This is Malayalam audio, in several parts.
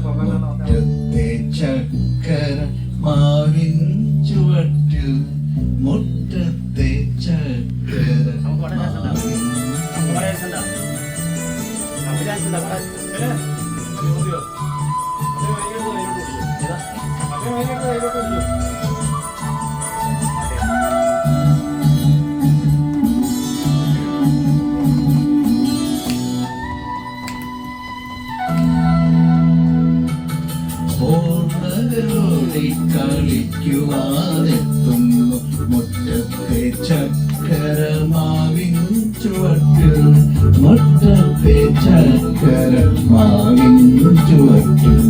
മുറ്റത്തെ ചക്കര മാവിൻ ചുവട്ടിൽ മുറ്റത്തെ ചക്കര കളിക്കുവാനെത്തുന്നു മുറ്റത്തെ ചക്കര മാവിൻ ചുവട്ടിൽ മുറ്റത്തെ ചക്കര മാവിൻ ചുവട്ടിൽ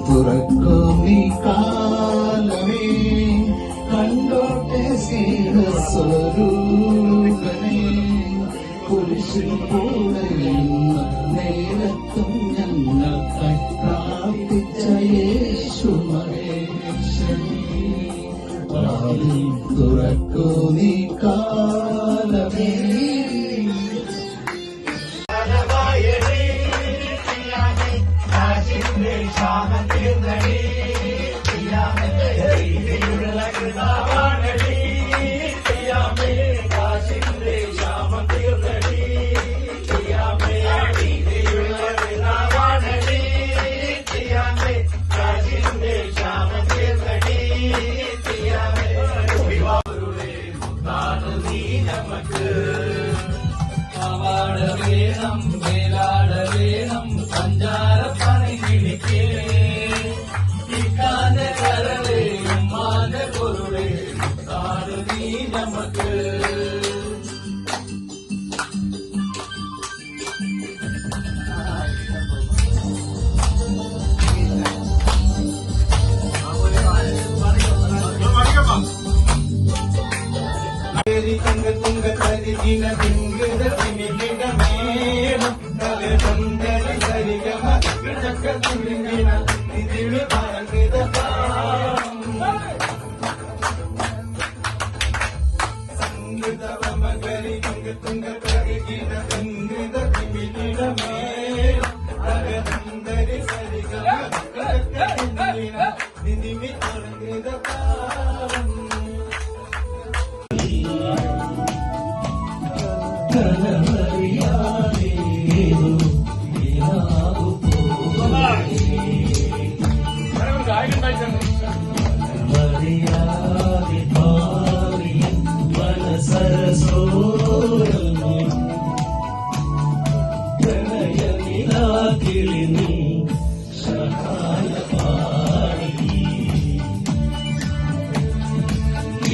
തുറക്കും നീ കാലമേ കണ്ടോട്ടെ സ്നേഹസ്വരൂപനേ കുരിശിൽ കൂടെ നേരത്തും ഞങ്ങൾക്കായി പ്രാർത്ഥിച്ച യേശു മഹേശ്വരി തുറക്കൂ നീ കാലമേ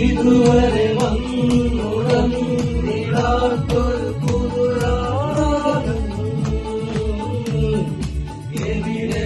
ഇതുവരെ വന്നുടന്നിടാത്തൊരു പുതുരാഗം എവിടെ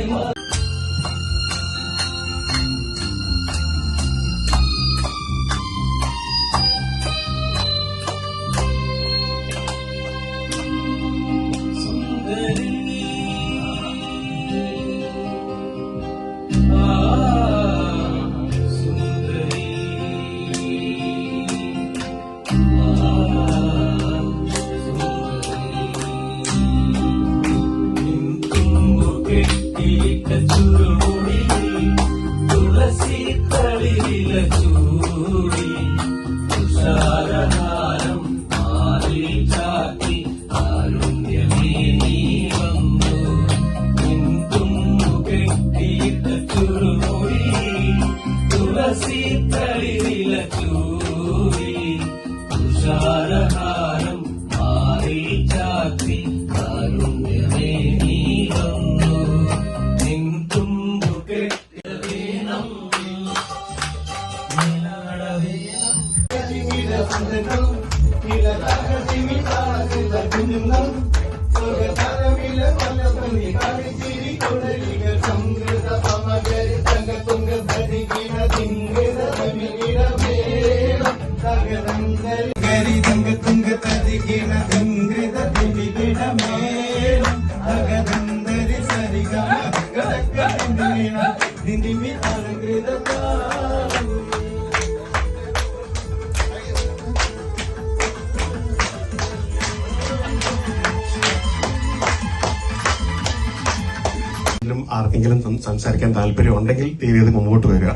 എന്തെങ്കിലും ആർക്കെങ്കിലും സംസാരിക്കാൻ താല്പര്യം ഉണ്ടെങ്കിൽ ദയവേത് മുമ്പോട്ട് വരിക.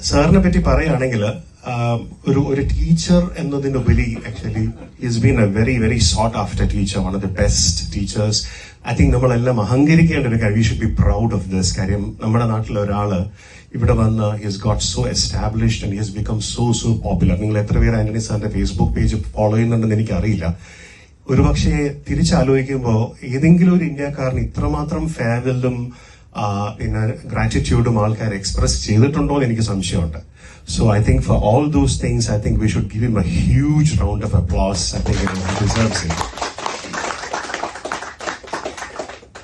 സാറിനെ പറ്റി പറയുകയാണെങ്കിൽ ഒരു ടീച്ചർ എന്നതിനുപരി actually is been a very very sought after teacher, one of the best teachers. I think നമ്മളെല്ലാം അഹങ്കരിക്കേണ്ട ഒരു കാര്യം, we should be proud of this. കാര്യം നമ്മുടെ നാട്ടിലെ ഒരാള് ഇവിടെ വന്ന് his got so established and his become so popular. നിങ്ങൾ എത്ര പേര് ആന്റണി സാറിന്റെ ഫേസ്ബുക്ക് പേജ് ഫോളോ ചെയ്യുന്നുണ്ടെന്ന് എനിക്കറിയില്ല. ഒരുപക്ഷെ തിരിച്ചാലോചിക്കുമ്പോൾ ഏതെങ്കിലും ഒരു ഇന്ത്യക്കാരന് ഇത്രമാത്രം ഫെയർവെല്ലും പിന്നെ ഗ്രാറ്റിറ്റ്യൂഡും ആൾക്കാർ എക്സ്പ്രസ് ചെയ്തിട്ടുണ്ടോ എന്ന് എനിക്ക് സംശയമുണ്ട്. So I think for all those things, I think we should give him a huge round of applause. I think he deserves it.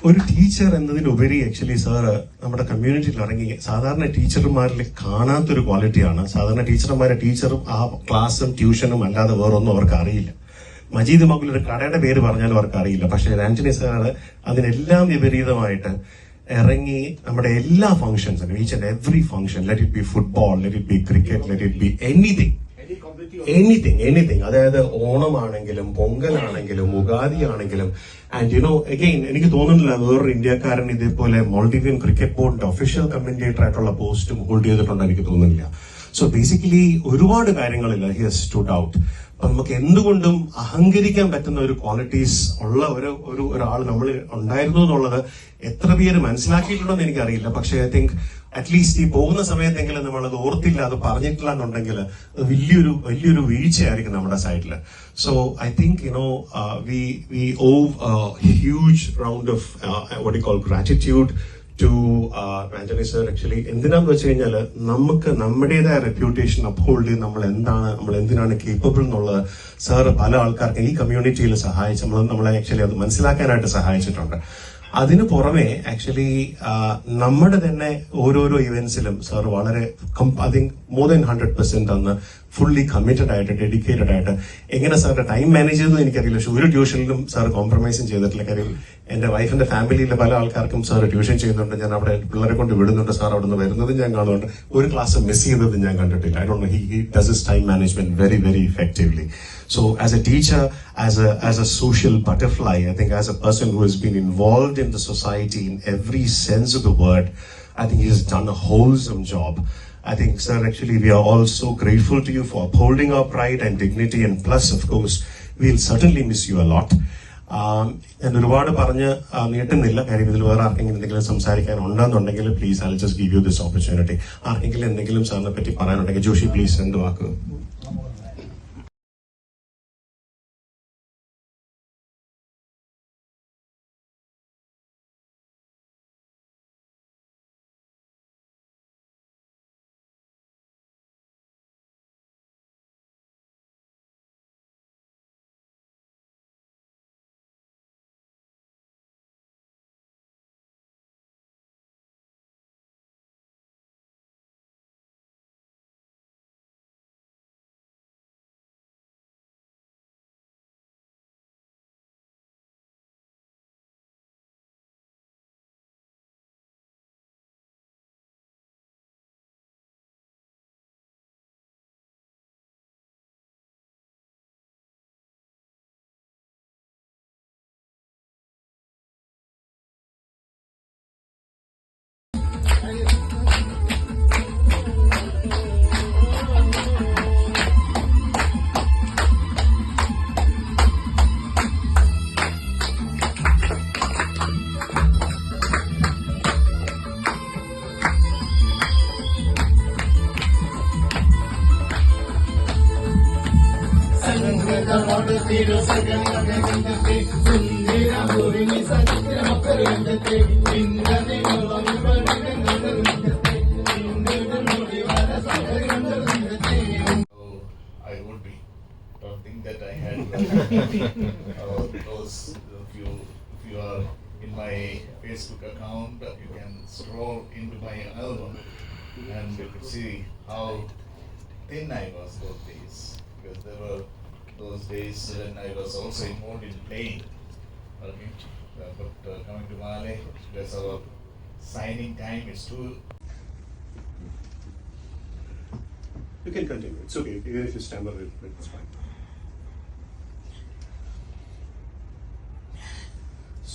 ഒരു ടീച്ചർ എന്നതിനുപരി ആക്ച്വലി സാറ് നമ്മുടെ കമ്മ്യൂണിറ്റിയിൽ ഇറങ്ങി സാധാരണ ടീച്ചർമാരിൽ കാണാത്തൊരു ക്വാളിറ്റിയാണ്. സാധാരണ ടീച്ചറും ആ ക്ലാസ്സും ട്യൂഷനും അല്ലാതെ വേറൊന്നും അവർക്ക് അറിയില്ല. മജീദ് മകുൽ ഒരു കടയുടെ പേര് പറഞ്ഞാലും അവർക്ക് അറിയില്ല. പക്ഷെ ആന്റണി സാറ് അതിനെല്ലാം വിപരീതമായിട്ട് ഇറങ്ങി നമ്മുടെ എല്ലാ ഫംഗ്ഷൻസിനും, each and every function, let it be football, let it be cricket, let it be anything, അതായത് ഓണമാണെങ്കിലും പൊങ്കലാണെങ്കിലും ഉഗാദി ആണെങ്കിലും. ആൻഡ് യുനോ അഗെയിൻ എനിക്ക് തോന്നുന്നില്ല വേറൊരു ഇന്ത്യക്കാരൻ ഇതേപോലെ മോൾഡിവിയൻ ക്രിക്കറ്റ് ബോർഡിന്റെ ഒഫീഷ്യൽ കമന്റേറ്റർ ആയിട്ടുള്ള പോസ്റ്റും ഹോൾഡ് ചെയ്തിട്ടുണ്ട് എനിക്ക് തോന്നുന്നില്ല. സോ ബേസിക്കലി ഒരുപാട് കാര്യങ്ങളില്ല ഹി ഹസ് സ്റ്റുഡ് ഔട്ട്. അപ്പൊ നമുക്ക് എന്തുകൊണ്ടും അഹങ്കരിക്കാൻ പറ്റുന്ന ഒരു ക്വാളിറ്റീസ് ഉള്ള ഒരാൾ നമ്മൾ ഉണ്ടായിരുന്നു എന്നുള്ളത് എത്ര പേര് മനസ്സിലാക്കിയിട്ടുണ്ടോന്ന് എനിക്കറിയില്ല. പക്ഷെ ഐ തിങ്ക് അറ്റ്ലീസ്റ്റ് ഈ പോകുന്ന സമയത്തെങ്കിലും നമ്മളത് ഓർത്തില്ല, അത് പറഞ്ഞിട്ടില്ല എന്നുണ്ടെങ്കിൽ അത് വലിയൊരു വീഴ്ചയായിരിക്കും നമ്മുടെ സൈഡിൽ. So I think we owe huge round of what you call gratitude to Antony sir. Actually എന്തിനാന്ന് വെച്ച് കഴിഞ്ഞാൽ നമുക്ക് നമ്മുടേതായ റെപ്യൂട്ടേഷൻ അപ്ഹോൾഡ് ചെയ്ത് നമ്മൾ എന്തിനാണ് കേപ്പബിൾ എന്നുള്ളത് സാറ് പല ആൾക്കാർക്ക് ഈ കമ്മ്യൂണിറ്റിയിൽ സഹായിച്ച് നമ്മളെ ആക്ച്വലി അത് മനസ്സിലാക്കാനായിട്ട് സഹായിച്ചിട്ടുണ്ട്. അതിനു പുറമെ ആക്ച്വലി നമ്മുടെ തന്നെ ഓരോരോ ഇവന്റ്സിലും സാർ വളരെ ഐ തിങ്ക് മോർ ദാൻ 100% അന്ന് ഫുള്ളി കമ്മിറ്റഡ് ആയിട്ട് ഡെഡിക്കേറ്റഡ് ആയിട്ട് എങ്ങനെ സാറിന്റെ ടൈം മാനേജ് ചെയ്തെന്ന് എനിക്കറിയില്ല. പക്ഷെ ഒരു ട്യൂഷനിലും സാർ കോംപ്രമൈസും ചെയ്തിട്ടില്ല. കാര്യം എന്റെ വൈഫിന്റെ ഫാമിലിയിലെ പല ആൾക്കാർക്കും സാർ ട്യൂഷൻ ചെയ്യുന്നുണ്ട്, ഞാൻ അവിടെ പിള്ളേരെ കൊണ്ട് വിടുന്നുണ്ട്, സാർ അവിടെ നിന്ന് വരുന്നതും ഞാൻ കാണുന്നുണ്ട്. ഒരു ക്ലാസ് മിസ് ചെയ്തതും ഞാൻ കണ്ടിട്ടില്ല. I don't know, he does his time management very very effectively. So as a teacher, as a social butterfly, I think as a person who has been involved in the society in every sense of the word, I think he has done a wholesome job. I think, sir, actually we are all so grateful to you for upholding our pride and dignity, and plus of course we'll certainly miss you a lot. ഞാൻ ഒരുപാട് പറഞ്ഞ് നീട്ടുന്നില്ല. കാര്യം ഇതിൽ വേറെ ആർക്കെങ്കിലും എന്തെങ്കിലും സംസാരിക്കാൻ ഉണ്ടെന്നുണ്ടെങ്കിൽ please I just give you this opportunity. ആർക്കെങ്കിലും എന്തെങ്കിലും സാറിനെ പറ്റി പറയാനുണ്ടെങ്കിൽ ജോഷി പ്ലീസ് രണ്ട് വാക്ക്. I would be. Don't think that I had those. If you are in my Facebook account, you can scroll into my album and you can see how thin I was those days. Because there were those days when I was also involved in playing. Okay, but coming to Malé, because our signing time is too. You can continue. It's okay. Even if you stammer a little bit, it's fine.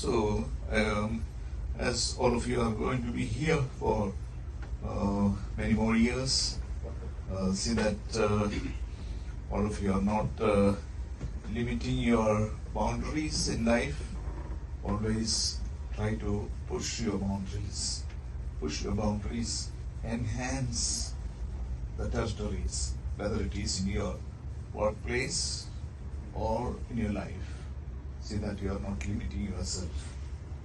So, as all of you are going to be here for many more years, see that all of you are not limiting your boundaries in life. Always try to push your boundaries, enhance the territories, whether it is in your workplace or in your life. See that you are not limiting yourself.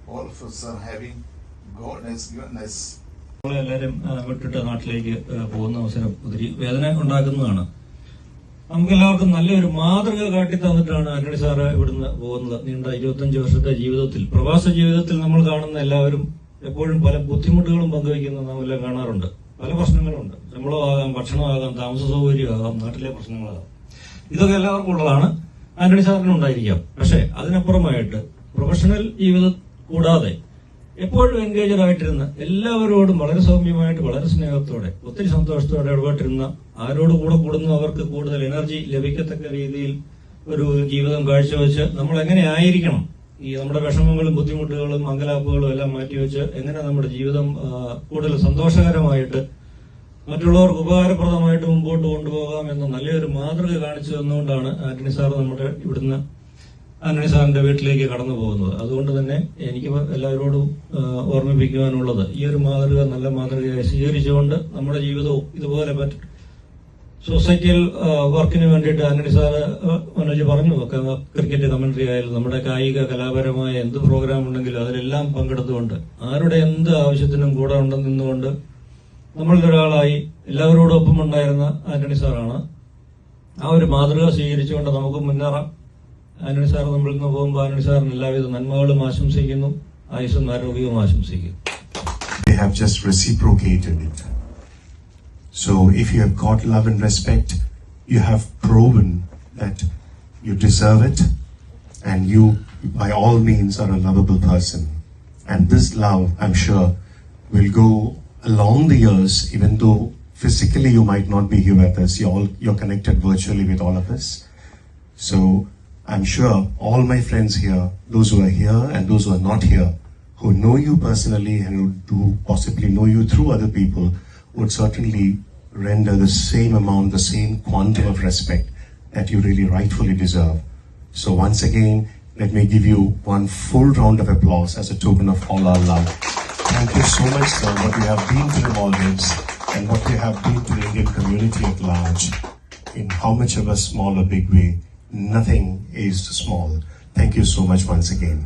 All of us are having, God has given us. എല്ലാവരും വിട്ടിട്ട് നാട്ടിലേക്ക് പോകുന്ന അവസരം ഒത്തിരി വേദന ഉണ്ടാക്കുന്നതാണ്. നമുക്കെല്ലാവർക്കും നല്ലൊരു മാതൃക കാട്ടി തന്നിട്ടാണ് ആന്റണി സാറ് ഇവിടുന്ന് പോകുന്നത്. നീണ്ട 25 വർഷത്തെ ജീവിതത്തിൽ, പ്രവാസ ജീവിതത്തിൽ നമ്മൾ കാണുന്ന എല്ലാവരും എപ്പോഴും പല ബുദ്ധിമുട്ടുകളും പങ്കുവയ്ക്കുന്നത് നാമെല്ലാം കാണാറുണ്ട്. പല പ്രശ്നങ്ങളുണ്ട്. ശമ്പളമാകാം, ഭക്ഷണമാകാം, താമസ സൗകര്യമാകാം, നാട്ടിലെ പ്രശ്നങ്ങളാകാം. ഇതൊക്കെ എല്ലാവർക്കും ഉള്ളതാണ്. ആന്റണി സാറിന് ഉണ്ടായിരിക്കാം. പക്ഷെ അതിനപ്പുറമായിട്ട് പ്രൊഫഷണൽ ജീവിതം കൂടാതെ എപ്പോഴും എൻഗേജഡ് ആയിട്ടിരുന്ന, എല്ലാവരോടും വളരെ സൗമ്യമായിട്ട്, വളരെ സ്നേഹത്തോടെ, ഒത്തിരി സന്തോഷത്തോടെ ഇടപെട്ടിരുന്ന, ആരോട് കൂടെ കൂടുന്നു അവർക്ക് കൂടുതൽ എനർജി ലഭിക്കത്തക്ക രീതിയിൽ ഒരു ജീവിതം കാഴ്ചവെച്ച് നമ്മൾ എങ്ങനെ ആയിരിക്കണം, ഈ നമ്മുടെ വിഷമങ്ങളും ബുദ്ധിമുട്ടുകളും അങ്കലാപ്പുകളും എല്ലാം മാറ്റിവെച്ച് എങ്ങനെ നമ്മുടെ ജീവിതം കൂടുതൽ സന്തോഷകരമായിട്ട് മറ്റുള്ളവർക്ക് ഉപകാരപ്രദമായിട്ട് മുമ്പോട്ട് കൊണ്ടുപോകാം എന്ന നല്ലൊരു മാതൃക കാണിച്ചു തന്നുകൊണ്ടാണ് ആന്റണി സാർ നമ്മുടെ ഇവിടുന്ന് ആന്റണി സാറിന്റെ വീട്ടിലേക്ക് കടന്നു പോകുന്നത്. അതുകൊണ്ട് തന്നെ എനിക്ക് എല്ലാവരോടും ഓർമ്മിപ്പിക്കുവാനുള്ളത്, ഈ ഒരു മാതൃക നല്ല മാതൃകയായി സ്വീകരിച്ചുകൊണ്ട് നമ്മുടെ ജീവിതവും ഇതുപോലെ സൊസൈറ്റിയിൽ വർക്കിന് വേണ്ടിയിട്ട് ആന്റണി സാറ് മനോജ് പറഞ്ഞു, ക്രിക്കറ്റ് കമന്ററി ആയാലും നമ്മുടെ കായിക കലാപരമായ എന്ത് പ്രോഗ്രാം ഉണ്ടെങ്കിലും അതിലെല്ലാം പങ്കെടുത്തുകൊണ്ട് ആരുടെ എന്ത് ആവശ്യത്തിനും കൂടെ നിന്നുകൊണ്ട് നമ്മളിൽ ഒരാളായി എല്ലാവരോടൊപ്പം ഉണ്ടായിരുന്ന ആന്റണി സാറാണ്. ആ ഒരു മാതൃക സ്വീകരിച്ചുകൊണ്ട് നമുക്ക് മുന്നേറാം. ആന്റണി സാർ നമ്മളിൽ നിന്ന് പോകുമ്പോൾ ആന്റണി സാറിന് എല്ലാവിധ നന്മകളും ആശംസിക്കുന്നു, ആയുസ്സും ആരോഗ്യവും ആശംസിക്കുന്നു. They have just reciprocated it. So if you have got love and respect, you have proven that you deserve it, and you by all means are a lovable person. And this love, I'm sure, will go along the years, even though physically you might not be here with us. You're connected virtually with all of us. So I'm sure all my friends here, those who are here and those who are not here, who know you personally and who do possibly know you through other people, would certainly render the same amount, the same quantum of respect that you really rightfully deserve. So once again, let me give you one full round of applause as a token of all our love. Thank you so much, sir, what you have been to the Maldives and what you have been to the Indian community at large. In how much of a small or big way, nothing is small. Thank you so much once again.